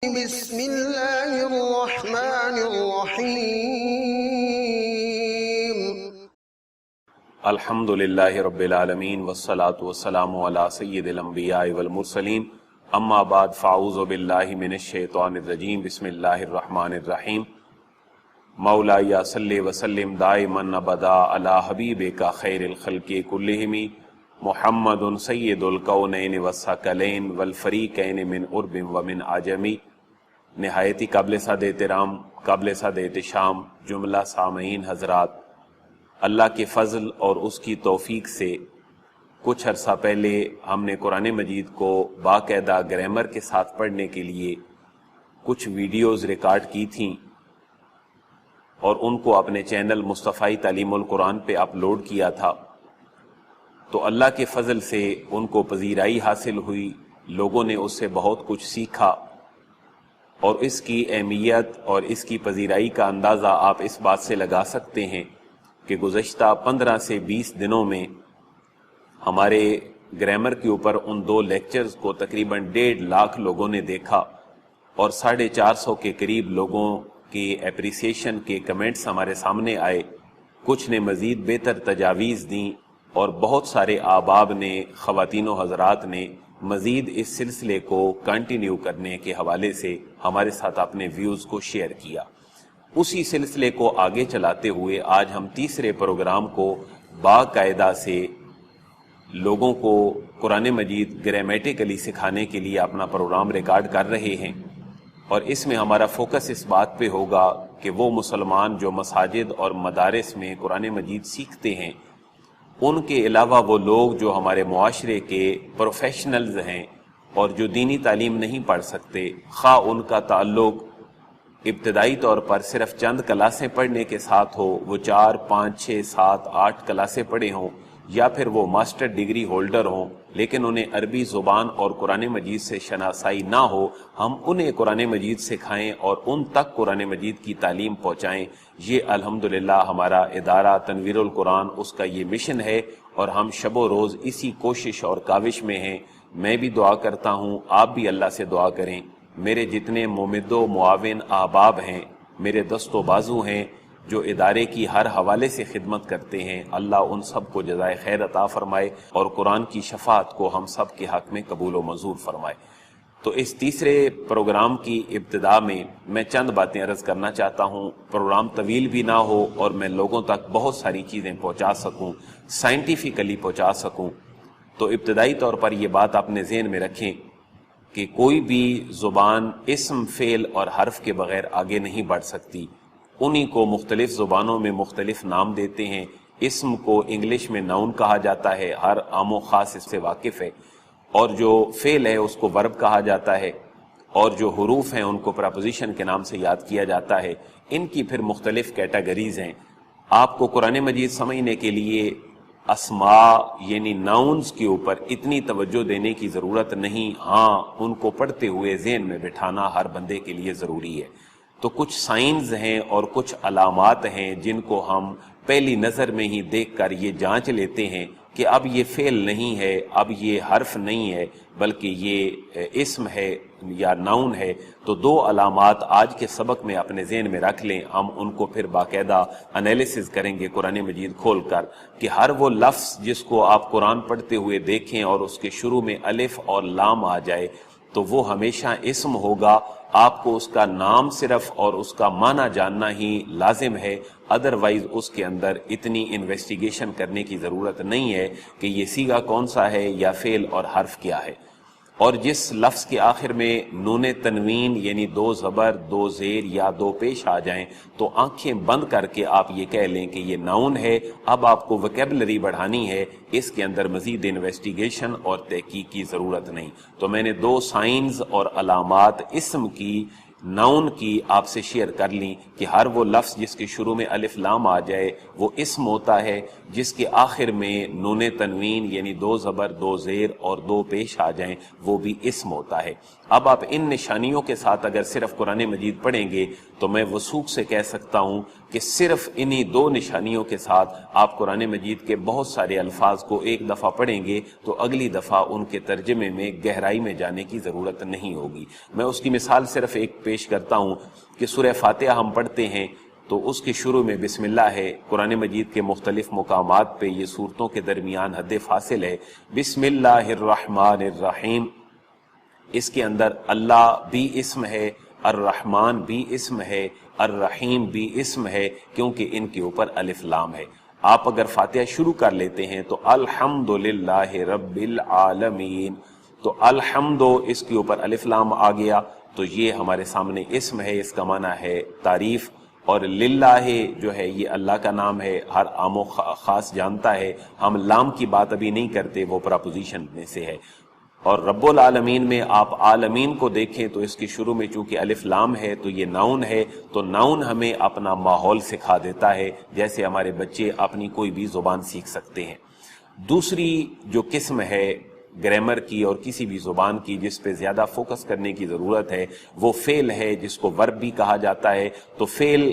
بسم اللہ الرحمن الرحیم الحمد للہ رب العالمین والصلاة والسلام علی سید الانبیاء والمرسلین اما بعد فاعوذ باللہ من الشیطان الرجیم بسم اللہ الرحمن الرحیم مولائی صلی وسلم دائما ابدا علی حبیبک خیر الخلق کلہم محمد سید الکونین والثقلین والفریقین من عرب ومن عجمی۔ نہایتی قابل صد احترام، قابل صد احتشام جملہ سامعین حضرات، اللہ کے فضل اور اس کی توفیق سے کچھ عرصہ پہلے ہم نے قرآن مجید کو باقاعدہ گرامر کے ساتھ پڑھنے کے لیے کچھ ویڈیوز ریکارڈ کی تھیں اور ان کو اپنے چینل مصطفی تعلیم القرآن پہ اپلوڈ کیا تھا۔ تو اللہ کے فضل سے ان کو پذیرائی حاصل ہوئی، لوگوں نے اس سے بہت کچھ سیکھا، اور اس کی اہمیت اور اس کی پذیرائی کا اندازہ آپ اس بات سے لگا سکتے ہیں کہ گزشتہ 15 سے 20 دنوں میں ہمارے گرامر کے اوپر ان 2 لیکچرز کو تقریباً 1.5 لاکھ لوگوں نے دیکھا، اور 450 کے قریب لوگوں کی اپریسیشن کے کمنٹس ہمارے سامنے آئے۔ کچھ نے مزید بہتر تجاویز دیں، اور بہت سارے احباب نے، خواتین و حضرات نے مزید اس سلسلے کو کنٹینیو کرنے کے حوالے سے ہمارے ساتھ اپنے ویوز کو شیئر کیا۔ اسی سلسلے کو آگے چلاتے ہوئے آج ہم تیسرے پروگرام کو باقاعدہ سے لوگوں کو قرآن مجید گرامیٹیکلی سکھانے کے لیے اپنا پروگرام ریکارڈ کر رہے ہیں، اور اس میں ہمارا فوکس اس بات پہ ہوگا کہ وہ مسلمان جو مساجد اور مدارس میں قرآن مجید سیکھتے ہیں، ان کے علاوہ وہ لوگ جو ہمارے معاشرے کے پروفیشنلز ہیں اور جو دینی تعلیم نہیں پڑھ سکتے، خواہ ان کا تعلق ابتدائی طور پر صرف چند کلاسیں پڑھنے کے ساتھ ہو، وہ 4، 5، 6، 7، 8 کلاسیں پڑھے ہوں، یا پھر وہ ماسٹر ڈگری ہولڈر ہوں لیکن انہیں عربی زبان اور قرآن مجید سے شناسائی نہ ہو، ہم انہیں قرآن مجید سکھائیں اور ان تک قرآن مجید کی تعلیم پہنچائیں۔ یہ الحمدللہ ہمارا ادارہ تنویر القرآن، اس کا یہ مشن ہے، اور ہم شب و روز اسی کوشش اور کاوش میں ہیں۔ میں بھی دعا کرتا ہوں، آپ بھی اللہ سے دعا کریں۔ میرے جتنے ممد و معاون احباب ہیں، میرے دست و بازو ہیں جو ادارے کی ہر حوالے سے خدمت کرتے ہیں، اللہ ان سب کو جزائے خیر عطا فرمائے اور قرآن کی شفاعت کو ہم سب کے حق میں قبول و منظور فرمائے۔ تو اس تیسرے پروگرام کی ابتدا میں چند باتیں عرض کرنا چاہتا ہوں، پروگرام طویل بھی نہ ہو اور میں لوگوں تک بہت ساری چیزیں پہنچا سکوں، سائنٹیفیکلی پہنچا سکوں۔ تو ابتدائی طور پر یہ بات اپنے ذہن میں رکھیں کہ کوئی بھی زبان اسم، فعل اور حرف کے بغیر آگے نہیں بڑھ سکتی۔ انہی کو مختلف زبانوں میں مختلف نام دیتے ہیں۔ اسم کو انگلش میں ناؤن کہا جاتا ہے، ہر عام و خاص اس سے واقف ہے، اور جو فعل ہے اس کو ورب کہا جاتا ہے، اور جو حروف ہیں ان کو پراپوزیشن کے نام سے یاد کیا جاتا ہے۔ ان کی پھر مختلف کیٹیگریز ہیں۔ آپ کو قرآن مجید سمجھنے کے لیے اسماء یعنی ناؤنز کے اوپر اتنی توجہ دینے کی ضرورت نہیں، ہاں ان کو پڑھتے ہوئے ذہن میں بٹھانا ہر بندے کے لیے ضروری ہے۔ تو کچھ سائنز ہیں اور کچھ علامات ہیں جن کو ہم پہلی نظر میں ہی دیکھ کر یہ جانچ لیتے ہیں کہ اب یہ فعل نہیں ہے، اب یہ حرف نہیں ہے، بلکہ یہ اسم ہے یا ناؤن ہے۔ تو 2 علامات آج کے سبق میں اپنے ذہن میں رکھ لیں، ہم ان کو پھر باقاعدہ انالیسز کریں گے قرآن مجید کھول کر، کہ ہر وہ لفظ جس کو آپ قرآن پڑھتے ہوئے دیکھیں اور اس کے شروع میں الف اور لام آ جائے تو وہ ہمیشہ اسم ہوگا۔ آپ کو اس کا نام صرف اور اس کا معنی جاننا ہی لازم ہے، ادروائز اس کے اندر اتنی انویسٹیگیشن کرنے کی ضرورت نہیں ہے کہ یہ صیغہ کون سا ہے یا فعل اور حرف کیا ہے۔ اور جس لفظ کے آخر میں نون تنوین یعنی 2 زبر، 2 زیر یا 2 پیش آ جائیں تو آنکھیں بند کر کے آپ یہ کہہ لیں کہ یہ ناؤن ہے۔ اب آپ کو ویکیبلری بڑھانی ہے، اس کے اندر مزید انویسٹیگیشن اور تحقیق کی ضرورت نہیں۔ تو میں نے 2 سائنز اور علامات اسم کی، ناؤن کی آپ سے شیئر کر لیں کہ ہر وہ لفظ جس کے شروع میں الف لام آ جائے وہ اسم ہوتا ہے، جس کے آخر میں نون تنوین یعنی 2 زبر، 2 زیر اور 2 پیش آ جائیں وہ بھی اسم ہوتا ہے۔ اب آپ ان نشانیوں کے ساتھ اگر صرف قرآن مجید پڑھیں گے تو میں وثوق سے کہہ سکتا ہوں کہ صرف انہی 2 نشانیوں کے ساتھ آپ قرآن مجید کے بہت سارے الفاظ کو ایک دفعہ پڑھیں گے تو اگلی دفعہ ان کے ترجمے میں گہرائی میں جانے کی ضرورت نہیں ہوگی۔ میں اس کی مثال صرف ایک پیش کرتا ہوں کہ سورہ فاتحہ ہم پڑھتے ہیں تو اس کے شروع میں بسم اللہ ہے، قرآن مجید کے مختلف مقامات پہ یہ سورتوں کے درمیان حد فاصل ہے، بسم اللہ الرحمن الرحیم، اس کے اندر اللہ بھی اسم ہے، الرحمن بھی اسم ہے، الرحیم بھی اسم ہے، کیونکہ ان کے اوپر الف لام ہے۔ آپ اگر فاتحہ شروع کر لیتے ہیں تو الحمدللہ رب العالمین، تو الحمد اس کے اوپر الف لام آ گیا تو یہ ہمارے سامنے اسم ہے، اس کا معنی ہے تعریف، اور للہ جو ہے یہ اللہ کا نام ہے، ہر عام و خاص جانتا ہے، ہم لام کی بات ابھی نہیں کرتے، وہ پراپوزیشن میں سے ہے۔ اور رب العالمین میں آپ عالمین کو دیکھیں تو اس کی شروع میں چونکہ الف لام ہے تو یہ ناؤن ہے، تو ناؤن ہمیں اپنا ماحول سکھا دیتا ہے، جیسے ہمارے بچے اپنی کوئی بھی زبان سیکھ سکتے ہیں۔ دوسری جو قسم ہے گرامر کی اور کسی بھی زبان کی جس پہ زیادہ فوکس کرنے کی ضرورت ہے، وہ فعل ہے، جس کو ورب بھی کہا جاتا ہے۔ تو فعل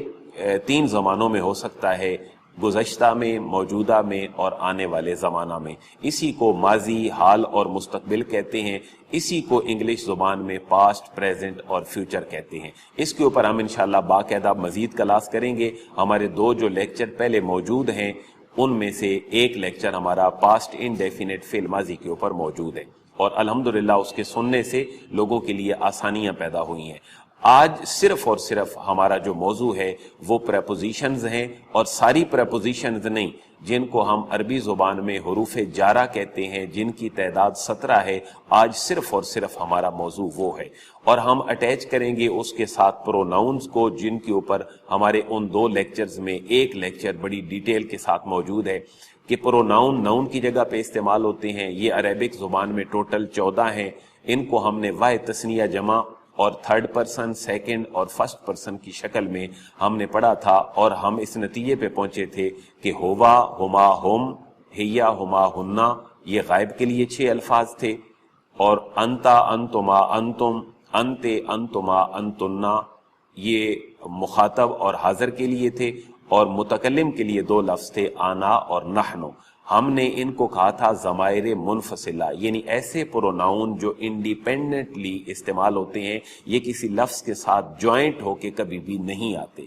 3 زمانوں میں ہو سکتا ہے، گزشتہ میں، موجودہ میں اور آنے والے زمانہ میں۔ اسی کو ماضی، حال اور مستقبل کہتے ہیں، اسی کو انگلش زبان میں پاسٹ، پریزنٹ اور فیوچر کہتے ہیں۔ اس کے اوپر ہم انشاءاللہ باقاعدہ مزید کلاس کریں گے۔ ہمارے 2 جو لیکچر پہلے موجود ہیں ان میں سے ایک لیکچر ہمارا پاسٹ انڈیفینٹ فعل ماضی کے اوپر موجود ہے، اور الحمدللہ اس کے سننے سے لوگوں کے لیے آسانیاں پیدا ہوئی ہیں۔ آج صرف اور صرف ہمارا جو موضوع ہے وہ پریپوزیشنز ہیں، اور ساری پریپوزیشنز نہیں، جن کو ہم عربی زبان میں حروف جارہ کہتے ہیں، جن کی تعداد 17 ہے، آج صرف اور صرف ہمارا موضوع وہ ہے۔ اور ہم اٹیچ کریں گے اس کے ساتھ پروناؤنز کو، جن کے اوپر ہمارے ان 2 لیکچرز میں ایک لیکچر بڑی ڈیٹیل کے ساتھ موجود ہے کہ پروناؤن ناؤن کی جگہ پہ استعمال ہوتے ہیں۔ یہ عربک زبان میں ٹوٹل 14 ہیں، ان کو ہم نے واحد تثنیہ جمع اور 3rd پرسن، 2nd اور 1st پرسن کی شکل میں ہم نے پڑھا تھا، اور ہم اس نتیجے پہ پہنچے تھے کہ ہوا، ہما، ہم، ہیا، ہما، ہننا، یہ غائب کے لیے 6 الفاظ تھے، اور انتا، انتما، انتم، انتے، انتما، انتنا یہ مخاطب اور حاضر کے لیے تھے، اور متکلم کے لیے 2 لفظ تھے، آنا اور نحنو۔ ہم نے ان کو کہا تھا ضمائر منفصلہ، یعنی ایسے پروناؤن جو انڈیپینڈنٹلی استعمال ہوتے ہیں، یہ کسی لفظ کے ساتھ جوائنٹ ہو کے کبھی بھی نہیں آتے۔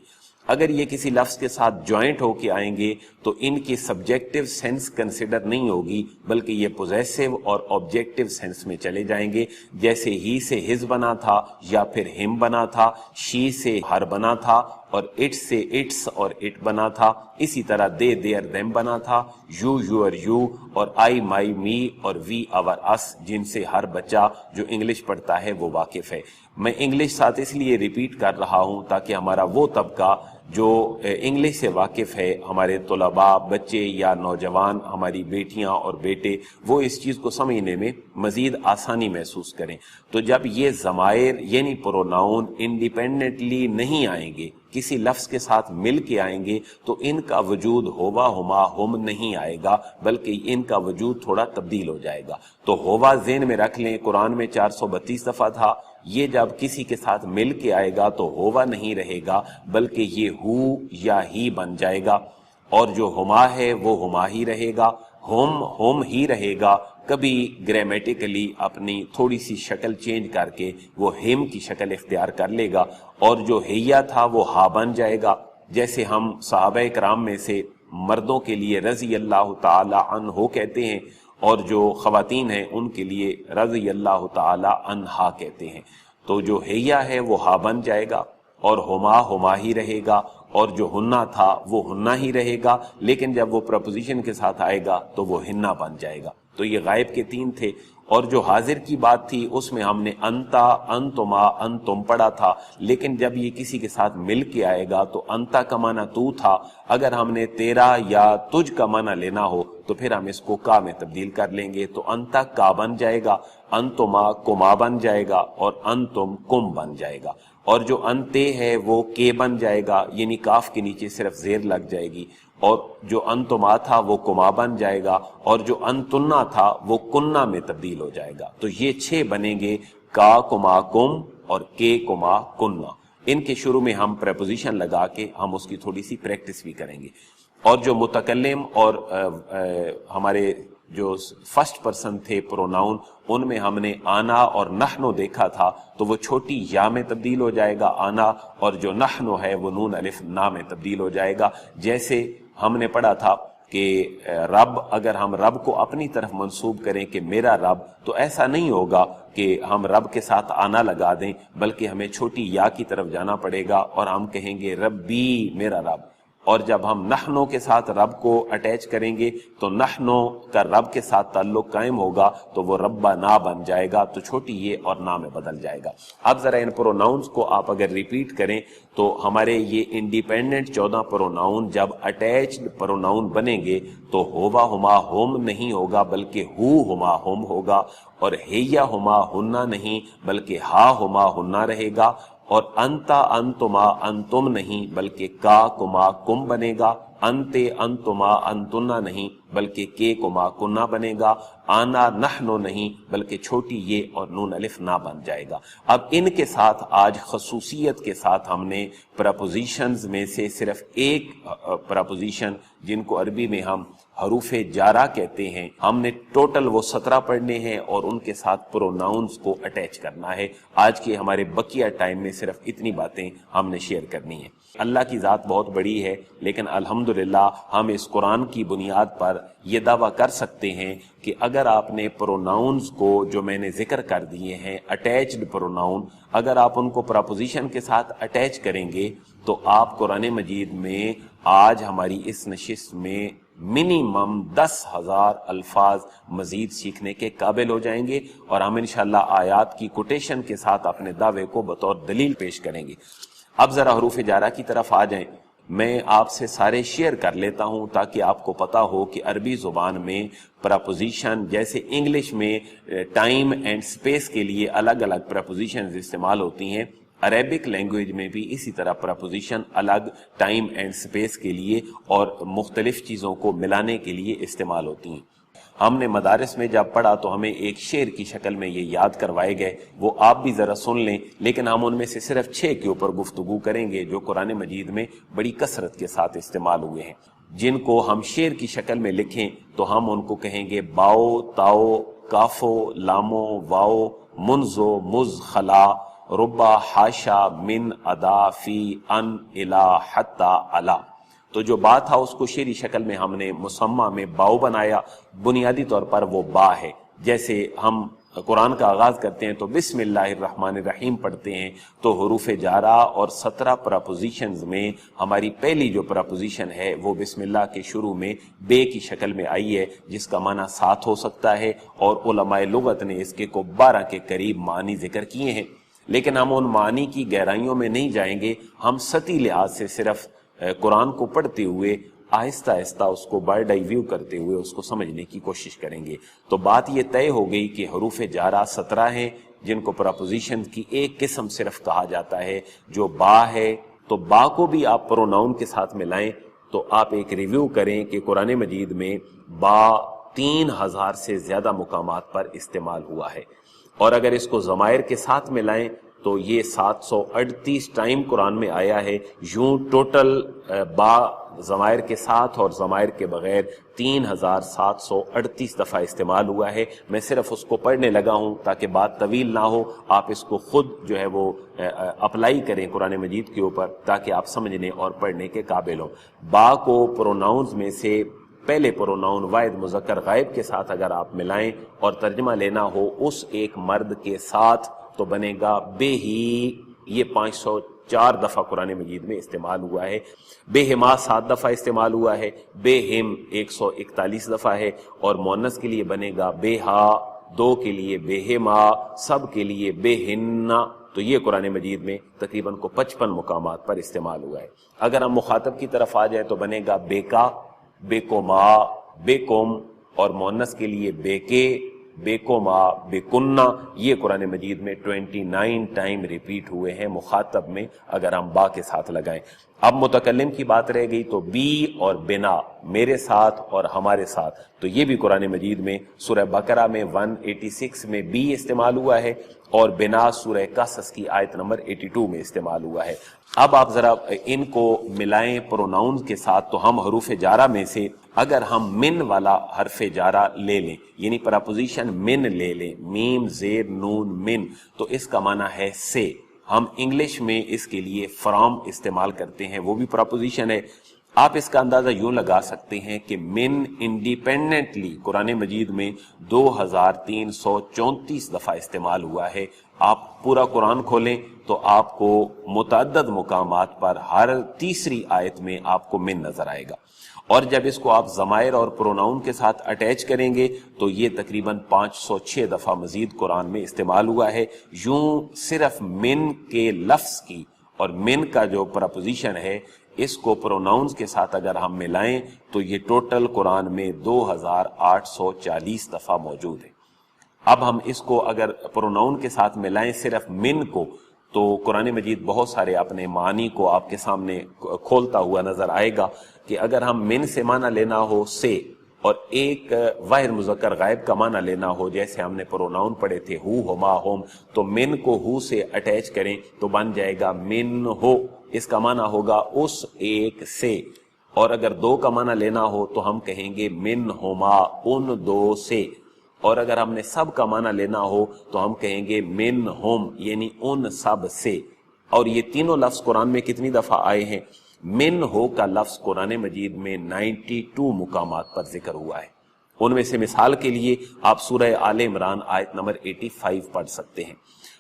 اگر یہ کسی لفظ کے ساتھ جوائنٹ ہو کے آئیں گے تو ان کی سبجیکٹیو سینس کنسیڈر نہیں ہوگی، بلکہ یہ پوزیسو اور آبجیکٹیو سینس میں چلے جائیں گے۔ جیسے ہی سے ہز بنا تھا یا پھر ہم بنا تھا، شی سے ہر بنا تھا، اور اٹ سے اٹس اور اٹ بنا تھا، اسی طرح دے دیئر دیم بنا تھا، یو یور یو، اور آئی مائی می اور وی اور اس، جن سے ہر بچہ جو انگلش پڑھتا ہے وہ واقف ہے۔ میں انگلش ساتھ اس لیے ریپیٹ کر رہا ہوں تاکہ ہمارا وہ طبقہ جو انگلش سے واقف ہے، ہمارے طلباء، بچے یا نوجوان، ہماری بیٹیاں اور بیٹے، وہ اس چیز کو سمجھنے میں مزید آسانی محسوس کریں۔ تو جب یہ ضمائر یعنی پروناؤن انڈیپینڈنٹلی نہیں آئیں گے، کسی لفظ کے ساتھ مل کے آئیں گے، تو ان کا وجود ہوا، ہما، ہم نہیں آئے گا، بلکہ ان کا وجود تھوڑا تبدیل ہو جائے گا۔ تو ہوا ذہن میں رکھ لیں، قرآن میں 432 دفعہ تھا، یہ جب کسی کے ساتھ مل کے آئے گا تو ہوا نہیں رہے گا، بلکہ یہ ہو یا ہی بن جائے گا، اور جو ہما ہے وہ ہما ہی رہے گا، ہم ہی رہے گا۔ کبھی گرامیٹیکلی اپنی تھوڑی سی شکل چینج کر کے وہ ہم کی شکل اختیار کر لے گا، اور جو ہیا تھا وہ ہا بن جائے گا۔ جیسے ہم صحابہ کرام میں سے مردوں کے لیے رضی اللہ تعالی عنہ کہتے ہیں، اور جو خواتین ہیں ان کے لیے رضی اللہ تعالی عنہا کہتے ہیں۔ تو جو ہیا ہے وہ ہا بن جائے گا، اور ہما ہما ہی رہے گا، اور جو ہننا تھا وہ ہننا ہی رہے گا، لیکن جب وہ پرپوزیشن کے ساتھ آئے گا تو وہ ہننا بن جائے گا۔ تو یہ غائب کے 3 تھے، اور جو حاضر کی بات تھی اس میں ہم نے انتا، انتما، انتم پڑھا تھا، لیکن جب یہ کسی کے ساتھ مل کے آئے گا تو انتا کا معنی تو تھا، اگر ہم نے تیرا یا تجھ کا معنی لینا ہو تو پھر ہم اس کو کا میں تبدیل کر لیں گے، تو انتا کا بن جائے گا، انتما کما بن جائے گا، اور انتم کم بن جائے گا، اور جو انتے ہے وہ کے بن جائے گا، یعنی کاف کے نیچے صرف زیر لگ جائے گی، اور جو انتما تھا وہ کما بن جائے گا، اور جو انتنا تھا وہ کننا میں تبدیل ہو جائے گا۔ تو یہ 6 بنیں گے کا کما کم اور کے کما کننا، ان کے شروع میں ہم پریپوزیشن لگا کے ہم اس کی تھوڑی سی پریکٹس بھی کریں گے. اور جو متکلم اور ہمارے جو فرسٹ پرسن تھے پروناؤن، ان میں ہم نے آنا اور نحنو دیکھا تھا، تو وہ چھوٹی یا میں تبدیل ہو جائے گا آنا، اور جو نحنو ہے وہ نون الف نا میں تبدیل ہو جائے گا. جیسے ہم نے پڑھا تھا کہ رب، اگر ہم رب کو اپنی طرف منسوب کریں کہ میرا رب، تو ایسا نہیں ہوگا کہ ہم رب کے ساتھ آنا لگا دیں، بلکہ ہمیں چھوٹی یا کی طرف جانا پڑے گا اور ہم کہیں گے ربی، میرا رب. اور جب ہم نحنو کے ساتھ رب کو اٹیچ کریں گے تو نحنو کا رب کے ساتھ تعلق قائم ہوگا، تو وہ ربنا بن جائے گا، تو چھوٹی یہ اور نا میں بدل جائے گا. اب ذرا ان پروناؤنس کو آپ اگر ریپیٹ کریں تو ہمارے یہ انڈیپینڈنٹ 14 پروناؤن جب اٹیچڈ پروناؤن بنیں گے تو ہوا ہما ہم نہیں ہوگا بلکہ ہو ہما ہم ہوگا، اور ہیا ہما ہننا نہیں بلکہ ہا ہما ہننا رہے گا، اور انتا انتما انتم نہیں بلکہ کا کما کم بنے گا، انتے انتما انتنا نہیں بلکہ کے کما کنا بنے گا، آنا نحنو نہیں بلکہ چھوٹی یہ اور نون الف نہ بن جائے گا. اب ان کے ساتھ آج خصوصیت کے ساتھ ہم نے پراپوزیشنز میں سے صرف ایک پراپوزیشن، جن کو عربی میں ہم حروف جارہ کہتے ہیں، ہم نے ٹوٹل وہ 17 پڑھنے ہیں اور ان کے ساتھ پروناؤنز کو اٹیچ کرنا ہے. آج کے ہمارے بقیہ ٹائم میں صرف اتنی باتیں ہم نے شیئر کرنی ہیں. اللہ کی ذات بہت بڑی ہے، لیکن الحمدللہ ہم اس قرآن کی بنیاد پر یہ دعویٰ کر سکتے ہیں کہ اگر آپ نے پروناؤنز کو جو میں نے ذکر کر دیے ہیں اٹیچڈ پروناؤن، اگر آپ ان کو پراپوزیشن کے ساتھ اٹیچ کریں گے تو آپ قرآن مجید میں آج ہماری اس نشست میں منیمم 10,000 الفاظ مزید سیکھنے کے قابل ہو جائیں گے، اور ہم انشاءاللہ آیات کی کوٹیشن کے ساتھ اپنے دعوے کو بطور دلیل پیش کریں گے. اب ذرا حروف جارہ کی طرف آ جائیں. میں آپ سے سارے شیئر کر لیتا ہوں تاکہ آپ کو پتا ہو کہ عربی زبان میں پراپوزیشن جیسے انگلش میں ٹائم اینڈ سپیس کے لیے الگ الگ پراپوزیشنز استعمال ہوتی ہیں، عربک لینگویج میں بھی اسی طرح پراپوزیشن الگ ٹائم اینڈ سپیس کے لیے اور مختلف چیزوں کو ملانے کے لیے استعمال ہوتی ہیں. ہم نے مدارس میں جب پڑھا تو ہمیں ایک شعر کی شکل میں یہ یاد کروائے گئے، وہ آپ بھی ذرا سن لیں، لیکن ہم ان میں سے صرف 6 کے اوپر گفتگو کریں گے جو قرآن مجید میں بڑی کثرت کے ساتھ استعمال ہوئے ہیں. جن کو ہم شعر کی شکل میں لکھیں تو ہم ان کو کہیں گے باؤ تاؤ کافو لامو واؤ منزو مز خلا ربا حاشا من ادا فی ان الا حتی علا. تو جو با تھا اس کو شعری شکل میں ہم نے مسمہ میں باؤ بنایا، بنیادی طور پر وہ با ہے. جیسے ہم قرآن کا آغاز کرتے ہیں تو بسم اللہ الرحمن الرحیم پڑھتے ہیں، تو حروف جارہ اور 17 پراپوزیشنز میں ہماری پہلی جو پراپوزیشن ہے وہ بسم اللہ کے شروع میں بے کی شکل میں آئی ہے، جس کا معنی ساتھ ہو سکتا ہے، اور علماء لغت نے اس کے کو 12 کے قریب معنی ذکر کیے ہیں. لیکن ہم ان معنی کی گہرائیوں میں نہیں جائیں گے، ہم سطحی لحاظ سے صرف قرآن کو پڑھتے ہوئے آہستہ آہستہ اس کو برڈ آئی ویو کرتے ہوئے اس کو سمجھنے کی کوشش کریں گے. تو بات یہ طے ہو گئی کہ حروف جارہ 17 ہیں جن کو پراپوزیشن کی ایک قسم صرف کہا جاتا ہے جو با ہے. تو با کو بھی آپ پروناؤن کے ساتھ ملائیں تو آپ ایک ریویو کریں کہ قرآن مجید میں با 3000 سے زیادہ مقامات پر استعمال ہوا ہے، اور اگر اس کو ضمائر کے ساتھ ملائیں تو یہ 738 ٹائم قرآن میں آیا ہے. یوں ٹوٹل با ضمائر کے ساتھ اور ضمائر کے بغیر 3738 دفعہ استعمال ہوا ہے. میں صرف اس کو پڑھنے لگا ہوں تاکہ بات طویل نہ ہو، آپ اس کو خود جو ہے وہ اپلائی کریں قرآن مجید کے اوپر تاکہ آپ سمجھنے اور پڑھنے کے قابل ہوں. با کو پروناؤنز میں سے پہلے پروناؤن واحد مذکر غائب کے ساتھ اگر آپ ملائیں اور ترجمہ لینا ہو اس ایک مرد کے ساتھ تو بنے گا بے ہی. یہ 504 دفعہ قرآن مجید میں استعمال ہوا ہے. بے ہما 7 دفعہ استعمال ہوا ہے. بے ہم 141 دفعہ ہے، اور مؤنث کے لیے بنے گا بے ہا، 2 کے لیے بے ہما، سب کے لیے بے ہننا. تو یہ قرآن مجید میں تقریباً کو 55 مقامات پر استعمال ہوا ہے. اگر ہم مخاطب کی طرف آ جائیں تو بنے گا بے کا، بے کوما، بے کوم، اور مؤنث کے لیے بے کے، بے کوما، بے کننا. یہ قرآن مجید میں 29 ٹائم ریپیٹ ہوئے ہیں مخاطب میں اگر ہم با کے ساتھ لگائیں. اب متکلم کی بات رہ گئی تو بی اور بنا میرے ساتھ اور ہمارے ساتھ، تو یہ بھی قرآن مجید میں سورہ بقرہ میں 186 میں بھی استعمال ہوا ہے اور بنا سورہ قصص کی آیت نمبر 82 میں استعمال ہوا ہے۔ اب آپ ذرا ان کو ملائیں پروناؤن کے ساتھ، تو ہم حروف جارہ میں سے اگر ہم من والا حرف جارہ لے لیں، یعنی پراپوزیشن من لے لیں، میم زیر نون من، تو اس کا معنی ہے سے۔ ہم انگلش میں اس کے لیے فرام استعمال کرتے ہیں، وہ بھی پراپوزیشن ہے۔ آپ اس کا اندازہ یوں لگا سکتے ہیں کہ من انڈیپینڈنٹلی قرآن مجید میں 2334 دفعہ استعمال ہوا ہے۔ آپ پورا قرآن کھولیں تو آپ کو متعدد مقامات پر ہر تیسری آیت میں آپ کو من نظر آئے گا، اور جب اس کو آپ ضمائر اور پروناؤن کے ساتھ اٹیچ کریں گے تو یہ تقریباً 506 دفعہ مزید قرآن میں استعمال ہوا ہے۔ یوں صرف من کے لفظ کی اور من کا جو پراپوزیشن ہے اس کو پروناؤنز کے ساتھ اگر ہم ملائیں تو یہ ٹوٹل قرآن میں 2840 دفعہ موجود ہے۔ اب ہم اس کو اگر پروناؤن کے ساتھ ملائیں صرف من کو، تو قرآن مجید بہت سارے اپنے معنی کو آپ کے سامنے کھولتا ہوا نظر آئے گا کہ اگر ہم من سے معنی لینا ہو سے، اور ایک واحد مذکر غائب کا معنی لینا ہو، جیسے ہم نے پروناؤن پڑھے تھے ہو، ہما، ہوم، تو من کو ہو سے اٹیچ کریں تو بن جائے گا من ہو، اس کا معنی ہوگا اس ایک سے۔ اور اگر دو کا معنی لینا ہو تو ہم کہیں گے من ہما، ان دو سے۔ اور اگر ہم نے سب کا معنی لینا ہو تو ہم کہیں گے من ہم، یعنی ان سب سے۔ اور یہ تینوں لفظ قرآن میں کتنی دفعہ آئے ہیں؟ من ہو کا لفظ قرآن مجید میں 92 مقامات پر ذکر ہوا ہے۔ ان میں سے مثال کے لیے آپ سورہ آل عمران آیت نمبر 85 پڑھ سکتے ہیں۔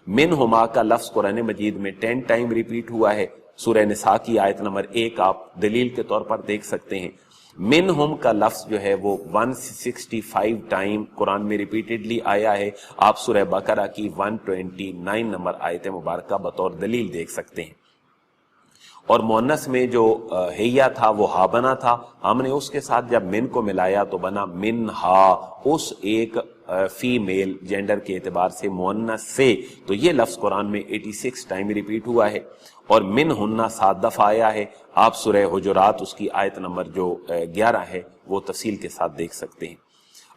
من ہما کا لفظ قرآن مجید میں 10 ٹائم ریپیٹ ہوا ہے۔ سورہ نساء کی آیت نمبر 1 آپ دلیل کے طور پر دیکھ سکتے ہیں۔ من ہم کا لفظ جو ہے وہ 165 ٹائم قرآن میں ریپیٹڈلی آیا ہے۔ آپ سورہ بقرہ کی 129 نمبر آیت مبارکہ بطور دلیل دیکھ سکتے ہیں۔ اور مؤنث میں جو ہیا تھا وہ ہا بنا تھا، ہم نے اس کے ساتھ جب من کو ملایا تو بنا من ہا، اس ایک فیمیل جینڈر کے اعتبار سے مؤنث سے۔ تو یہ لفظ قرآن میں 86 ٹائم ریپیٹ ہوا ہے، اور من ہننا 7 دفعہ آیا ہے۔ آپ سورہ حجرات اس کی آیت نمبر جو 11 ہے وہ تفصیل کے ساتھ دیکھ سکتے ہیں۔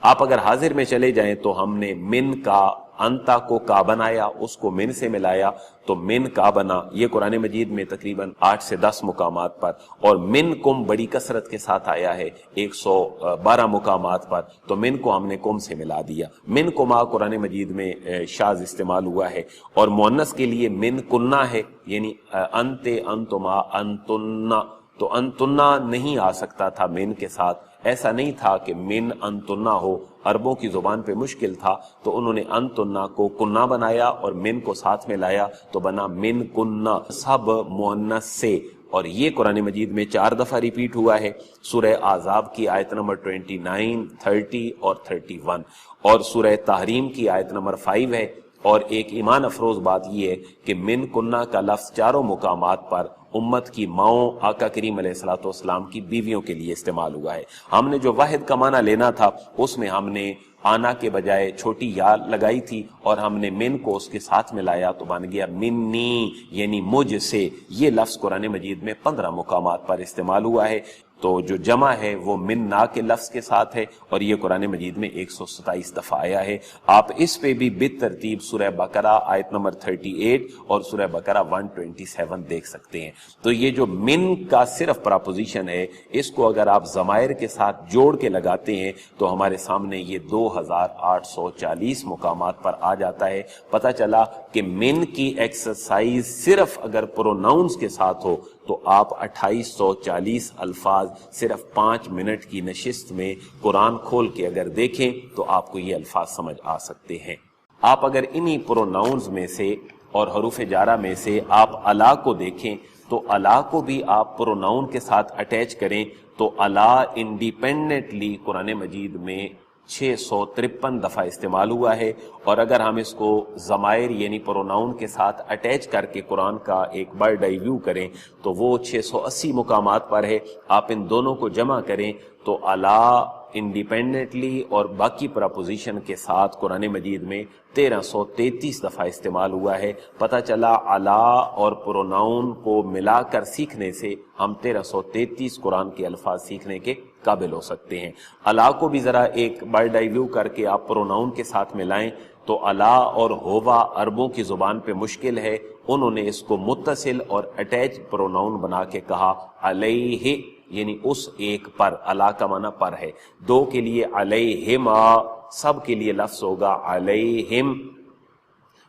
آپ اگر حاضر میں چلے جائیں تو ہم نے من کا انتا کو کا بنایا، اس کو من سے ملایا تو من کا بنا۔ یہ قرآن مجید میں تقریباً 8 سے 10 مقامات پر، اور من کم بڑی کثرت کے ساتھ آیا ہے 112 مقامات پر، تو من کو ہم نے کم سے ملا دیا۔ من کما قرآن مجید میں شاذ استعمال ہوا ہے، اور مؤنث کے لیے من کننا ہے، یعنی انتے، انتما، انتنا، تو انتنا نہیں آ سکتا تھا من کے ساتھ۔ ایسا نہیں تھا کہ من انتنا ہو، عربوں کی زبان پہ مشکل تھا تو انہوں نے انتنا کو کننا بنایا اور من کو ساتھ میں لایا تو بنا من کننا، سب مؤنث سے۔ اور یہ قرآن مجید میں 4 دفعہ ریپیٹ ہوا ہے۔ سورہ احزاب کی آیت نمبر 29، 30 اور 31، اور سورہ تحریم کی آیت نمبر 5 ہے۔ اور ایک ایمان افروز بات یہ ہے کہ من کننا کا لفظ چاروں مقامات پر امت کی ماؤں آقا کریم علیہ الصلوۃ والسلام کی بیویوں کے لیے استعمال ہوا ہے۔ ہم نے جو واحد کا معنی لینا تھا اس میں ہم نے آنا کے بجائے چھوٹی یا لگائی تھی، اور ہم نے من کو اس کے ساتھ ملایا تو بن گیا منی، یعنی مجھ سے۔ یہ لفظ قرآن مجید میں 15 مقامات پر استعمال ہوا ہے۔ تو جو جمع ہے وہ من نا کے لفظ کے ساتھ ہے، اور یہ قرآن مجید میں 127 دفعہ آیا ہے۔ آپ اس پہ بھی بالترتیب سورہ بقرہ آیت نمبر 38 اور سورہ بقرہ 127 دیکھ سکتے ہیں۔ تو یہ جو من کا صرف پراپوزیشن ہے، اس کو اگر آپ ضمائر کے ساتھ جوڑ کے لگاتے ہیں تو ہمارے سامنے یہ 2840 مقامات پر آ جاتا ہے۔ پتہ چلا کہ من کی ایکسرسائز صرف اگر پروناؤنز کے ساتھ ہو تو آپ 2840 الفاظ صرف 5 منٹ کی نشست میں قرآن کھول کے اگر دیکھیں تو آپ کو یہ الفاظ سمجھ آ سکتے ہیں۔ آپ اگر انہی پروناؤنز میں سے اور حروف جارہ میں سے آپ الا کو دیکھیں تو الا کو بھی آپ پروناؤن کے ساتھ اٹیچ کریں تو الا انڈیپینڈنٹلی قرآن مجید میں 653 دفعہ استعمال ہوا ہے، اور اگر ہم اس کو ضمائر یعنی پروناؤن کے ساتھ اٹیچ کر کے قرآن کا ایک برڈ آئی ویو کریں تو وہ 680 مقامات پر ہے۔ آپ ان دونوں کو جمع کریں تو الا انڈیپینڈنٹلی اور باقی پراپوزیشن کے ساتھ قرآن مجید میں 1333 دفعہ استعمال ہوا ہے۔ پتہ چلا الا اور پروناؤن کو ملا کر سیکھنے سے ہم 1333 قرآن کے الفاظ سیکھنے کے قابل ہو سکتے ہیں۔ الا کو بھی ذرا ایک برڈ آئی ویو کر کے آپ پروناؤن کے ساتھ ملائیں تو الا اور ہوا عربوں کی زبان پہ مشکل ہے، انہوں نے اس کو متصل اور اٹیچ پروناؤن بنا کے کہا علیہ، یعنی اس ایک پر، الا کا معنی پر ہے۔ دو کے لیے علیہما، سب کے لیے لفظ ہوگا علیہم۔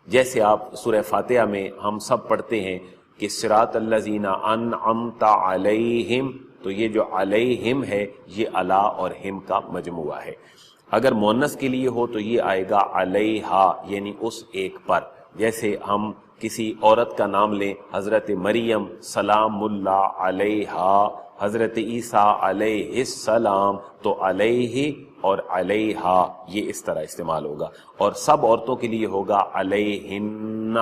جیسے آپ سورہ فاتحہ میں ہم سب پڑھتے ہیں کہ صراط الذین انعمت علیہم، تو یہ جو علیہم ہے یہ الا اور ہم کا مجموعہ ہے۔ اگر مؤنث کے لیے ہو تو یہ آئے گا علیہا، یعنی اس ایک پر۔ جیسے ہم کسی عورت کا نام لیں، حضرت مریم سلام اللہ علیہا، حضرت عیسیٰ علیہ السلام، تو علیہ اور علیہا یہ اس طرح استعمال ہوگا۔ اور سب عورتوں کے لیے ہوگا علیہن،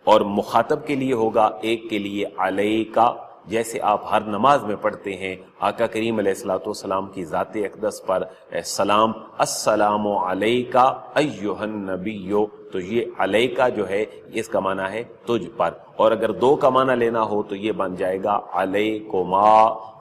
اور مخاطب کے لیے ہوگا ایک کے لیے علیکا، جیسے آپ ہر نماز میں پڑھتے ہیں آقا کریم علیہ الصلوۃ والسلام کی ذات اقدس پر سلام، السلام علیکا ایھا النبی، تو یہ علیکا جو ہے اس کا معنی ہے تجھ پر، اور اگر دو کا معنی لینا ہو تو یہ بن جائے گا علیکما،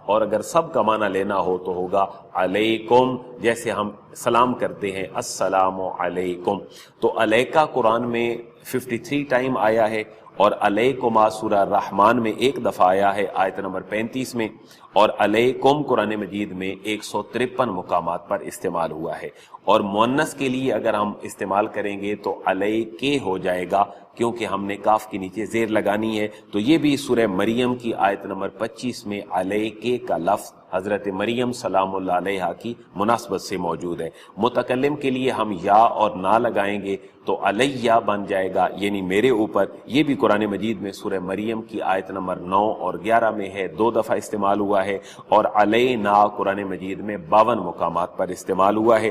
اور اگر سب کا معنی لینا ہو تو ہوگا علیکم، جیسے ہم سلام کرتے ہیں السلام علیکم۔ تو علیکا قرآن میں 53 ٹائم آیا ہے، اور علیکما سورہ رحمان میں ایک دفعہ آیا ہے آیت نمبر 35 میں، اور علیکم قرآن مجید میں 153 مقامات پر استعمال ہوا ہے۔ اور مؤنث کے لیے اگر ہم استعمال کریں گے تو علیکے ہو جائے گا، کیونکہ ہم نے کاف کے نیچے زیر لگانی ہے۔ تو یہ بھی سورہ مریم کی آیت نمبر 25 میں علیکے کا لفظ حضرت مریم سلام اللہ علیہا کی مناسبت سے موجود ہے۔ متکلم کے لیے ہم یا اور نا لگائیں گے تو علیہ بن جائے گا، یعنی میرے اوپر۔ یہ بھی قرآن مجید میں سورہ مریم کی آیت نمبر 9 اور 11 میں ہے، 2 دفعہ استعمال ہوا ہے، اور علینا قرآن مجید میں 52 مقامات پر استعمال ہوا ہے،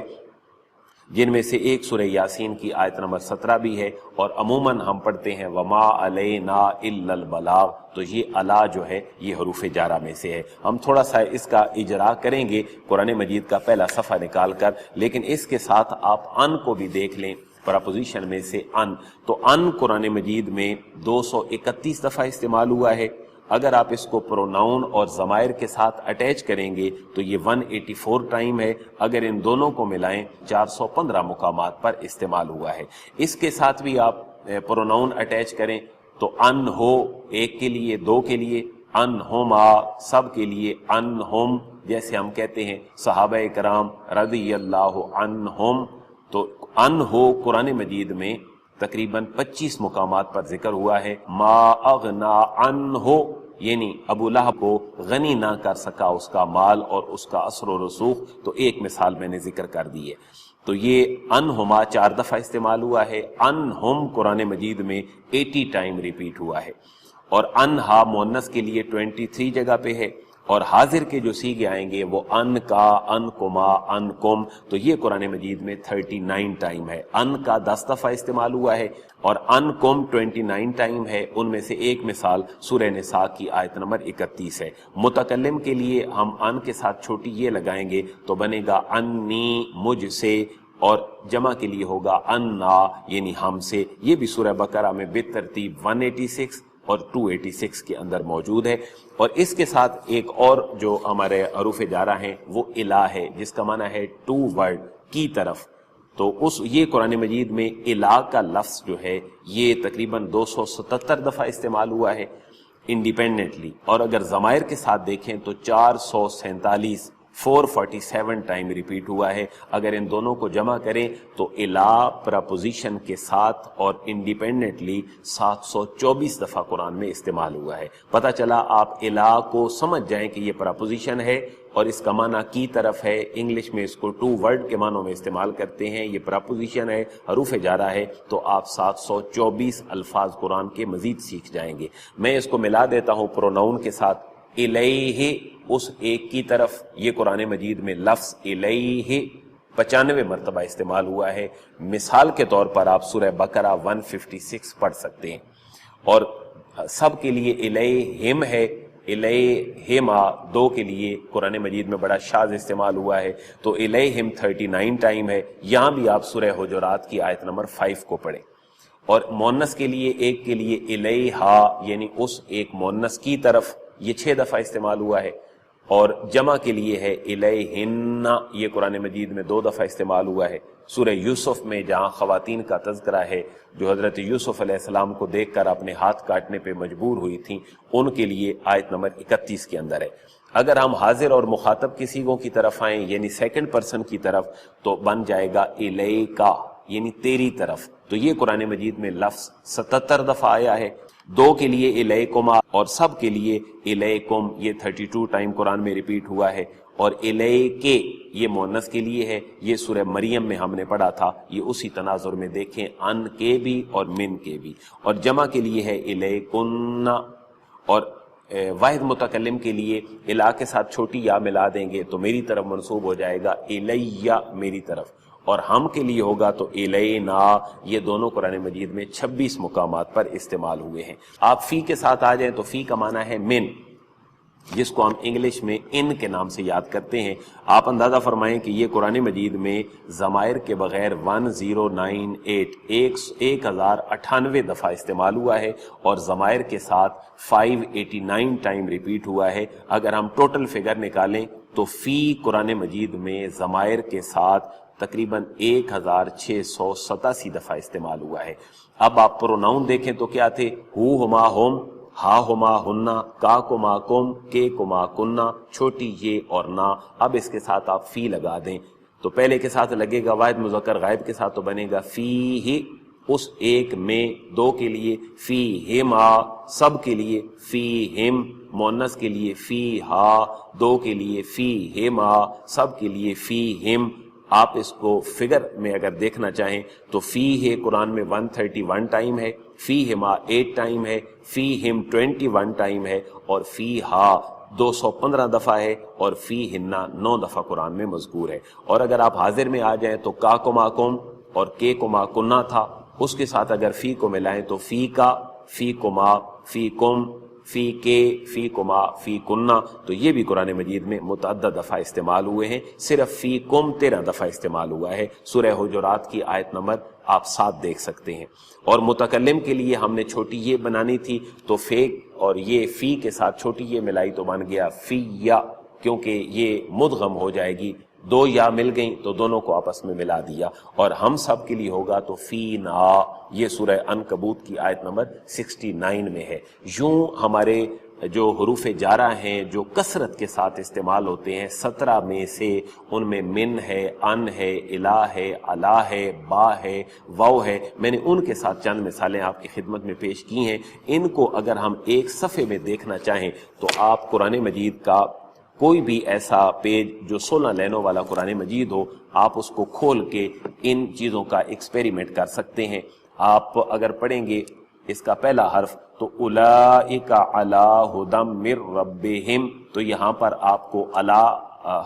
جن میں سے ایک سورہ یاسین کی آیت نمبر 17 بھی ہے، اور عموماً ہم پڑھتے ہیں وما علینا الا البلاغ، تو یہ الا جو ہے یہ حروف جارہ میں سے ہے۔ ہم تھوڑا سا اس کا اجرا کریں گے قرآن مجید کا پہلا صفحہ نکال کر، لیکن اس کے ساتھ آپ ان کو بھی دیکھ لیں، پراپوزیشن میں سے ان، تو ان قرآن مجید میں 231 دفعہ استعمال ہوا ہے۔ اگر آپ اس کو پروناؤن اور ضمائر کے ساتھ اٹیچ کریں گے تو یہ 184 ٹائم ہے، اگر ان دونوں کو ملائیں 415 مقامات پر استعمال ہوا ہے۔ اس کے ساتھ بھی آپ پروناؤن اٹیچ کریں تو ان ہو ایک کے لیے، دو کے لیے، ان ہوما سب کے لیے، ان ہم جیسے ہم کہتے ہیں صحابہ کرام رضی اللہ عنہم، تو ان ہو قرآن مجید میں تقریباً 25 مقامات پر ذکر ہوا ہے۔ ما اغنا عنہ، یعنی ابو لہب کو غنی نہ کر سکا اس کا مال اور اس کا اثر و رسوخ، تو ایک مثال میں نے ذکر کر دی ہے۔ تو یہ انہما 4 دفعہ استعمال ہوا ہے، انہم قرآن مجید میں 80 ٹائم ریپیٹ ہوا ہے، اور انہا مؤنث کے لیے 23 جگہ پہ ہے، اور حاضر کے جو سیغے آئیں گے وہ ان کا، ان کما، ان کم، تو یہ قرآن مجید میں 39 ٹائم ہے۔ ان کا 10 دفعہ استعمال ہوا ہے، اور ان کم 29 ٹائم ہے، ان میں سے ایک مثال سورہ نساء کی آیت نمبر 31 ہے۔ متکلم کے لیے ہم ان کے ساتھ چھوٹی یہ لگائیں گے تو بنے گا انی، مجھ سے، اور جمع کے لیے ہوگا انا، یعنی ہم سے۔ یہ بھی سورہ بقرہ میں بالترتیب 186 اور 286 کے اندر موجود ہے۔ اور اس کے ساتھ ایک اور جو ہمارے حروف جارہ ہیں وہ الہ ہے، جس کا معنی ہے ٹو ورڈ، کی طرف۔ تو یہ قرآن مجید میں الہ کا لفظ جو ہے یہ تقریباً 277 دفعہ استعمال ہوا ہے انڈیپینڈنٹلی، اور اگر ضمائر کے ساتھ دیکھیں تو 447 447 ٹائم ریپیٹ ہوا ہے۔ اگر ان دونوں کو جمع کریں تو الہ پراپوزیشن کے ساتھ اور انڈیپینڈنٹلی 724 دفعہ قرآن میں استعمال ہوا ہے۔ پتہ چلا آپ الہ کو سمجھ جائیں کہ یہ پراپوزیشن ہے اور اس کا معنی کی طرف ہے، انگلش میں اس کو ٹو ورڈ کے معنوں میں استعمال کرتے ہیں، یہ پراپوزیشن ہے، حروف جارہ ہے، تو آپ 724 الفاظ قرآن کے مزید سیکھ جائیں گے۔ میں اس کو ملا دیتا ہوں پروناؤن کے ساتھ، الیہ، اس ایک کی طرف، یہ قرآن مجید میں لفظ الیہ 95 مرتبہ استعمال ہوا ہے۔ مثال کے طور پر آپ سورہ بقرہ 156 پڑھ سکتے ہیں، اور سب کے لیے الیہم ہے، الیہما 2 کے لیے قرآن مجید میں بڑا شاذ استعمال ہوا ہے، تو الیہم 39 ٹائم ہے۔ یہاں بھی آپ سورہ حجرات کی آیت نمبر 5 کو پڑھیں۔ اور مؤنث کے لیے ایک کے لیے الیہا، یعنی اس ایک مؤنث کی طرف، یہ 6 دفعہ استعمال ہوا ہے۔ اور جمع کے لیے ہے الیہن، یہ قرآن مجید میں 2 دفعہ استعمال ہوا ہے۔ سورہ یوسف میں جہاں خواتین کا تذکرہ ہے جو حضرت یوسف علیہ السلام کو دیکھ کر اپنے ہاتھ کاٹنے پہ مجبور ہوئی تھیں، ان کے لیے آیت نمبر 31 کے اندر ہے۔ اگر ہم حاضر اور مخاطب کی صیغوں کی طرف آئیں یعنی سیکنڈ پرسن کی طرف تو بن جائے گا الیکا یعنی تیری طرف۔ تو یہ قرآن مجید میں لفظ 77 دفعہ آیا ہے، 2 کے لیے الیکما اور سب کے لیے الیکم، یہ 32 ٹائم قرآن میں ریپیٹ ہوا ہے۔ اور الیکے یہ مؤنث کے لیے ہے، یہ سورہ مریم میں ہم نے پڑھا تھا، یہ اسی تناظر میں دیکھیں ان کے بھی اور من کے بھی۔ اور جمع کے لیے ہے الیکن، اور واحد متکلم کے لیے الا کے ساتھ چھوٹی یا ملا دیں گے تو میری طرف منسوب ہو جائے گا الیہ، میری طرف، اور ہم کے لیے ہوگا تو الینا۔ یہ دونوں قرآن مجید میں 26 مقامات پر استعمال ہوئے ہیں۔ آپ فی کے ساتھ آ جائیں تو فی کا معنی ہے من، جس کو ہم انگلش میں ان کے نام سے یاد کرتے ہیں۔ آپ اندازہ فرمائیں کہ یہ قرآن مجید میں ضمائر کے بغیر 1098 دفعہ استعمال ہوا ہے، اور ضمائر کے ساتھ 589 ٹائم ریپیٹ ہوا ہے۔ اگر ہم ٹوٹل فگر نکالیں تو فی قرآن مجید میں ضمائر کے ساتھ تقریباً 1687 دفعہ استعمال ہوا ہے۔ اب آپ پروناؤن دیکھیں تو کیا تھے؟ ہو، ہما، ہم، ہا ہما ہننا، کا کما کم، کے کما کننا، چھوٹی یہ اور نا۔ اب اس کے ساتھ آپ فی لگا دیں تو پہلے کے ساتھ لگے گا واحد مذکر غائب کے ساتھ تو بنے گا فی ہی، اس ایک میں، 2 کے لیے فی ہما، سب کے لیے فی ہم، مؤنث کے لیے فی ہا، 2 کے لیے فی ہما، سب کے لیے فی ہم۔ آپ اس کو فگر میں اگر دیکھنا چاہیں تو فی ہے قرآن میں 131 ٹائم ہے، فی ہما 8 ٹائم ہے، فی ہم 21 ٹائم ہے، اور فی ہا 215 دفعہ ہے، اور فی ہننا 9 دفعہ قرآن میں مذکور ہے۔ اور اگر آپ حاضر میں آ جائیں تو کا کما کم اور کے کما کننا تھا، اس کے ساتھ اگر فی کو ملائیں تو فی کا، فی کما، فی کم، فی کے، فی کما، فی کننا، تو یہ بھی قرآن مجید میں متعدد دفعہ استعمال ہوئے ہیں۔ صرف فی کم 13 دفعہ استعمال ہوا ہے۔ سورہ حجرات کی آیت نمبر آپ 7 دیکھ سکتے ہیں۔ اور متکلم کے لیے ہم نے چھوٹی یہ بنانی تھی تو فیک اور یہ فی کے ساتھ چھوٹی یہ ملائی تو بن گیا فی یا، کیونکہ یہ مدغم ہو جائے گی، 2 یا مل گئیں تو دونوں کو آپس میں ملا دیا۔ اور ہم سب کے لیے ہوگا تو فی نا، یہ سورہ عنکبوت کی آیت نمبر 69 میں ہے۔ یوں ہمارے جو حروف جارہ ہیں جو کثرت کے ساتھ استعمال ہوتے ہیں 17 میں سے ان میں من ہے، ان ہے، الہ ہے، علا ہے، با ہے، واو ہے۔ میں نے ان کے ساتھ چند مثالیں آپ کی خدمت میں پیش کی ہیں۔ ان کو اگر ہم ایک صفحے میں دیکھنا چاہیں تو آپ قرآن مجید کا کوئی بھی ایسا پیج جو 16 لائنوں والا قرآن مجید ہو، آپ اس کو کھول کے ان چیزوں کا ایکسپیریمنٹ کر سکتے ہیں۔ آپ اگر پڑھیں گے اس کا پہلا حرف تو اولئک علی ھدی من ربہم، تو یہاں پر آپ کو علی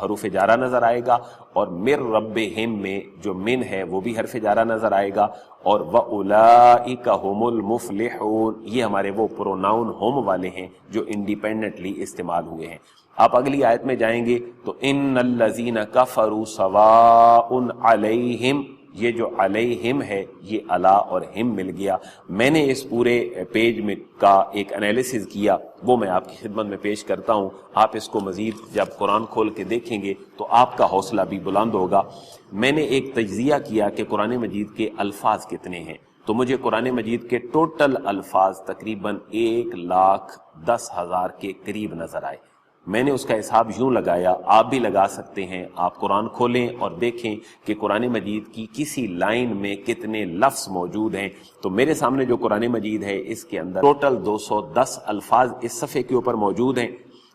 حروف جارہ نظر آئے گا، اور من ربہم میں جو من ہے وہ بھی حرف جارہ نظر آئے گا، اور وَأُولَئِكَ هُمُ الْمُفْلِحُونَ، یہ ہمارے وہ پروناؤن ہوم والے ہیں جو انڈیپینڈنٹلی استعمال ہوئے ہیں۔ آپ اگلی آیت میں جائیں گے تو ان الذین کفروا سواء علیہم، یہ جو علیہم ہے یہ علا اور ہم مل گیا۔ میں نے اس پورے پیج میں کا ایک انالیسز کیا، وہ میں آپ کی خدمت میں پیش کرتا ہوں۔ آپ اس کو مزید جب قرآن کھول کے دیکھیں گے تو آپ کا حوصلہ بھی بلند ہوگا۔ میں نے ایک تجزیہ کیا کہ قرآن مجید کے الفاظ کتنے ہیں، تو مجھے قرآن مجید کے ٹوٹل الفاظ تقریباً 1,10,000 کے قریب نظر آئے۔ میں نے اس کا حساب یوں لگایا، آپ بھی لگا سکتے ہیں۔ آپ قرآن کھولیں اور دیکھیں کہ قرآن مجید کی کسی لائن میں کتنے لفظ موجود ہیں۔ تو میرے سامنے جو قرآن مجید ہے اس کے اندر ٹوٹل 210 الفاظ اس صفحے کے اوپر موجود ہیں،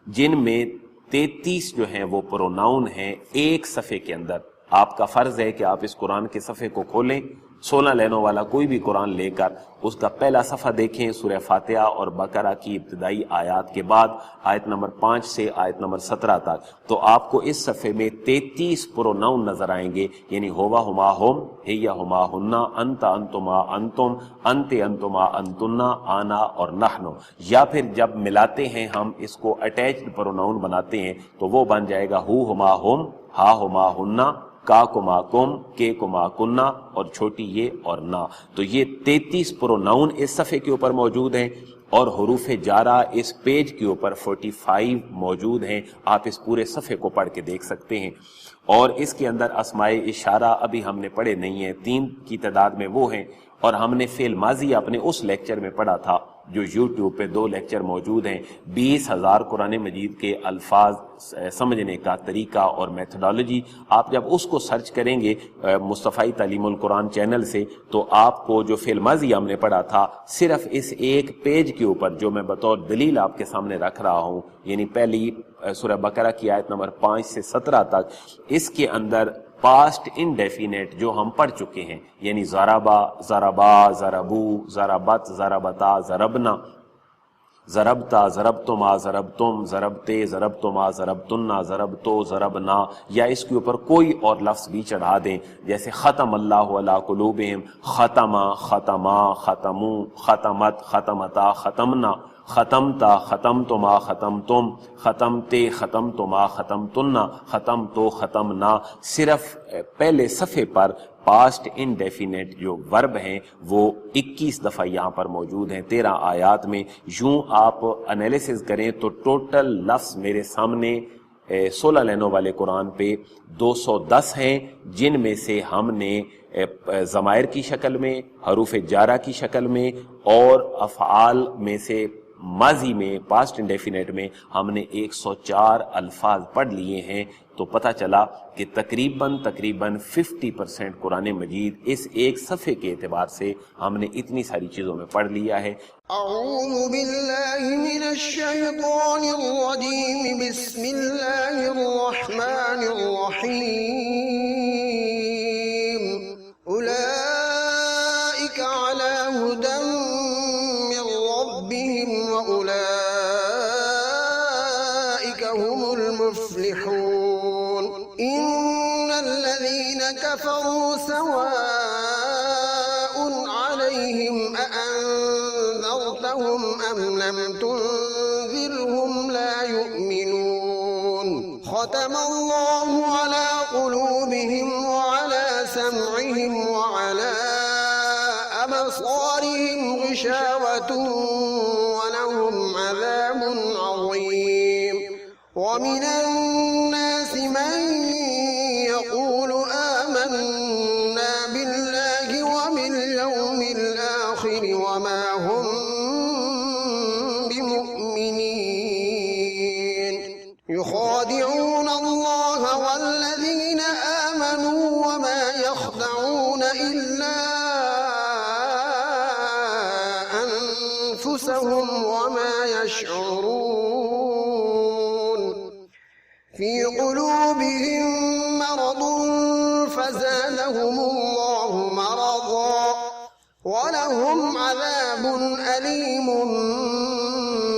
جن میں 33 جو ہیں وہ پروناؤن ہیں ایک صفحے کے اندر۔ آپ کا فرض ہے کہ آپ اس قرآن کے صفحے کو کھولیں، 16 لائنوں والا کوئی بھی قرآن لے کر اس کا پہلا صفحہ دیکھیں، سورہ فاتحہ اور بقرہ کی ابتدائی آیات کے بعد آیت نمبر 5 سے آیت نمبر 17 تک، تو آپ کو اس صفحے میں 33 پروناؤن نظر آئیں گے، یعنی ہوا ہما ہم، ہیا ہما ہننا، انت انتما انتم، انت انتما انتنا، آنا اور نحنو۔ یا پھر جب ملاتے ہیں ہم اس کو اٹیچڈ پروناؤن بناتے ہیں تو وہ بن جائے گا ہو ہما ہم، ہا ہما ہننا، کا کما کم، کے کما کننا اور چھوٹی یہ اور نا۔ تو یہ 33 پروناؤن اس صفحے کے اوپر موجود ہیں۔ اور حروف جارہ اس پیج کے اوپر 45 موجود ہیں، آپ اس پورے صفحے کو پڑھ کے دیکھ سکتے ہیں۔ اور اس کے اندر اسماء اشارہ ابھی ہم نے پڑھے نہیں ہیں، 3 کی تعداد میں وہ ہیں، اور ہم نے فعل ماضی اپنے اس لیکچر میں پڑھا تھا جو یوٹیوب پہ 2 لیکچر موجود ہیں۔ 20,000 قرآن مجید کے الفاظ سمجھنے کا طریقہ اور میتھڈالوجی، آپ جب اس کو سرچ کریں گے مصطفی تعلیم القرآن چینل سے، تو آپ کو جو فعل ماضی ہم نے پڑھا تھا صرف اس ایک پیج کے اوپر جو میں بطور دلیل آپ کے سامنے رکھ رہا ہوں، یعنی پہلی سورہ بقرہ کی آیت نمبر 5 سے 17 تک، اس کے اندر پاسٹ انڈیفینیٹ جو ہم پڑھ چکے ہیں، یعنی ضربا، ضربا، ضربو، ضربت، ضربتا، ضربنا، ضربتا، ضربتما، ضربتم، ضربتے، ضربتما، ضربتنا، ضربتو، ضربنا، یا اس کے اوپر کوئی اور لفظ بھی چڑھا دیں، جیسے ختم اللہ علی قلوبہم، ختما، ختما، ختمو، ختمت، ختمتا، ختمنا، ختمتا، ختمتما، ختمتم، ختمتے، ختمتما، ختمتنا، ختمتو، ختمنا۔ صرف پہلے صفحے پر پاسٹ انڈیفینیٹ جو ورب ہیں وہ 21 دفعہ یہاں پر موجود ہیں 13 آیات میں۔ یوں آپ انالیسز کریں تو ٹوٹل لفظ میرے سامنے 16 لینوں والے قرآن پہ 210 ہیں، جن میں سے ہم نے ضمائر کی شکل میں، حروف جارہ کی شکل میں، اور افعال میں سے ماضی میں پاسٹ انڈیفینیٹ میں ہم نے 104 الفاظ پڑھ لیے ہیں۔ تو پتہ چلا کہ تقریباً 50% قرآن مجید اس ایک صفحے کے اعتبار سے ہم نے اتنی ساری چیزوں میں پڑھ لیا ہے۔ اعوذ باللہ من الشیطان الرجیم، بسم اللہ الرحمن الرحیم، اولئک علی ھدی من ربہم واولئک هم المفلحون، ان الذین کفروا سواء علیہم أأنذرتهم أم لم تنذرهم لا يؤمنون، ختم الله على قلوبهم وعلى سمعهم وعلى أبصارهم غشاوة ولهم عذاب عظيم، ومن الناس من يقول آمنا بالله وباليوم الآخر وما هم بمؤمنين، يخادعون الله والذين آمنوا وما يخدعون إلا أنفسهم وما يشعرون، في قلوبهم مرض فزادهم الله مرضا ولهم عذاب أليم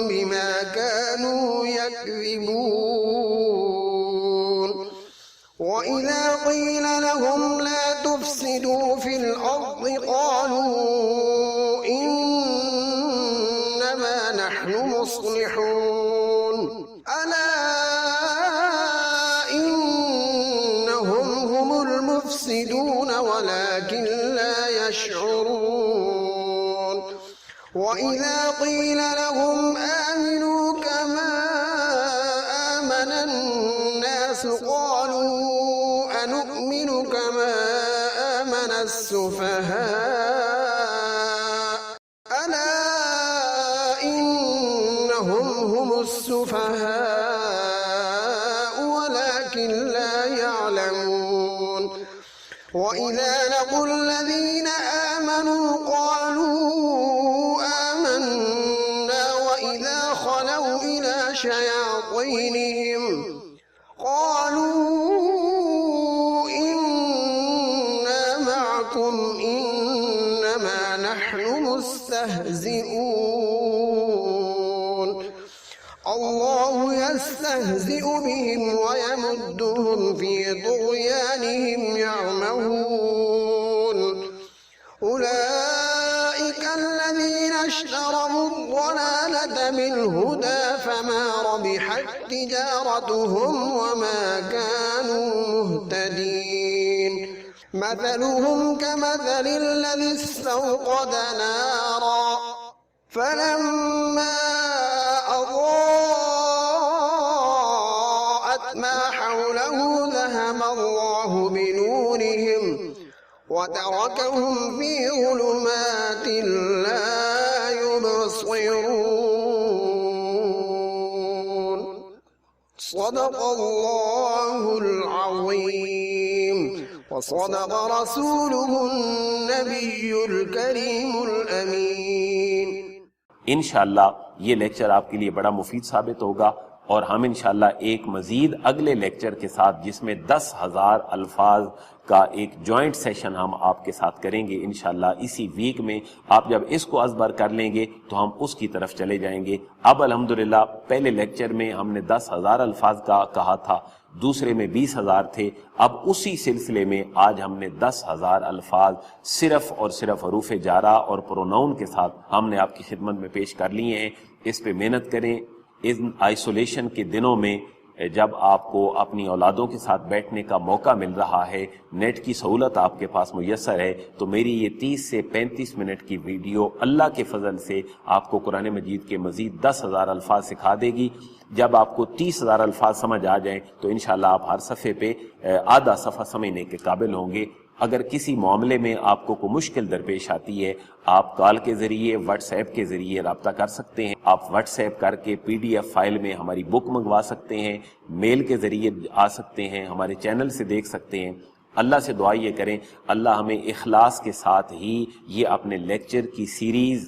بما كانوا يكذبون، وإذا قيل لهم لا تفسدوا في الأرض قالوا إنما نحن مصلحون، ألا إنهم هم المفسدون ولكن لا يشعرون، وإذا قيل لهم آمنوا كما آمن الناس قالوا أنؤمن كما آمن السفهاء، ألا إنهم هم السفهاء ولكن لا يعلمون، وإذا لقوا الذين آمنوا قالوا آمنا، وإذا خلوا إلى شياطينهم قالوا إنا معكم إنما نحن مستهزئون، الله يستهزئ بهم ويمدهم في طغيانهم يعمهون، أولئك الذين اشتروا الضلالة بالهدى فما ربحت تجارتهم وما كانوا مهتدين، مثلهم كمثل الذي استوقد نارا فلما أضاءت ما حوله ذهب الله بنورهم وتركهم في ظلمات لا يبصرون صدق الله العظيم وصدق رسوله النبي الكريم الأمين۔ انشاءاللہ یہ لیکچر آپ کے لیے بڑا مفید ثابت ہوگا، اور ہم انشاءاللہ ایک مزید اگلے لیکچر کے ساتھ جس میں 10,000 الفاظ کا ایک جوائنٹ سیشن ہم آپ کے ساتھ کریں گے انشاءاللہ اسی ویک میں۔ آپ جب اس کو ازبر کر لیں گے تو ہم اس کی طرف چلے جائیں گے۔ اب الحمدللہ پہلے لیکچر میں ہم نے 10,000 الفاظ کا کہا تھا، دوسرے میں 20,000 تھے۔ اب اسی سلسلے میں آج ہم نے 10,000 الفاظ صرف اور صرف حروف جارہ اور پروناؤن کے ساتھ ہم نے آپ کی خدمت میں پیش کر لیے ہیں۔ اس پہ محنت کریں۔ ان آئسولیشن کے دنوں میں جب آپ کو اپنی اولادوں کے ساتھ بیٹھنے کا موقع مل رہا ہے، نیٹ کی سہولت آپ کے پاس میسر ہے، تو میری یہ 30 سے 35 منٹ کی ویڈیو اللہ کے فضل سے آپ کو قرآن مجید کے مزید 10,000 الفاظ سکھا دے گی۔ جب آپ کو 30,000 الفاظ سمجھ آ جائیں تو انشاءاللہ آپ ہر صفحے پہ آدھا صفحہ سمجھنے کے قابل ہوں گے۔ اگر کسی معاملے میں آپ کو کوئی مشکل درپیش آتی ہے، آپ کال کے ذریعے، واٹس ایپ کے ذریعے رابطہ کر سکتے ہیں۔ آپ واٹس ایپ کر کے PDF فائل میں ہماری بک منگوا سکتے ہیں، میل کے ذریعے آ سکتے ہیں، ہمارے چینل سے دیکھ سکتے ہیں۔ اللہ سے دعا یہ کریں اللہ ہمیں اخلاص کے ساتھ ہی یہ اپنے لیکچر کی سیریز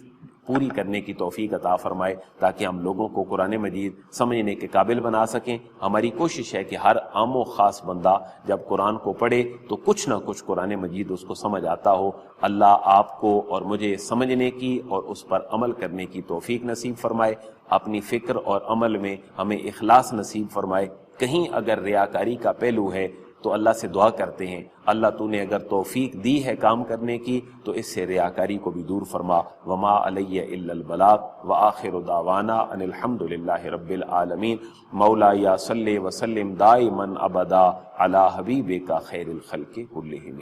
پوری کرنے کی توفیق عطا فرمائے تاکہ ہم لوگوں کو قرآن مجید سمجھنے کے قابل بنا سکیں۔ ہماری کوشش ہے کہ ہر عام و خاص بندہ جب قرآن کو پڑھے تو کچھ نہ کچھ قرآن مجید اس کو سمجھ آتا ہو۔ اللہ آپ کو اور مجھے سمجھنے کی اور اس پر عمل کرنے کی توفیق نصیب فرمائے، اپنی فکر اور عمل میں ہمیں اخلاص نصیب فرمائے۔ کہیں اگر ریاکاری کا پہلو ہے تو اللہ سے دعا کرتے ہیں اللہ تو نے اگر توفیق دی ہے کام کرنے کی تو اس سے ریاکاری کو بھی دور فرما۔ وما علی الا البلاغ وآخر دعوانا ان الحمد للہ رب العالمین۔ مولا یا صلی وسلم دائما ابدا علی حبیبک خیر الخلق کلہم۔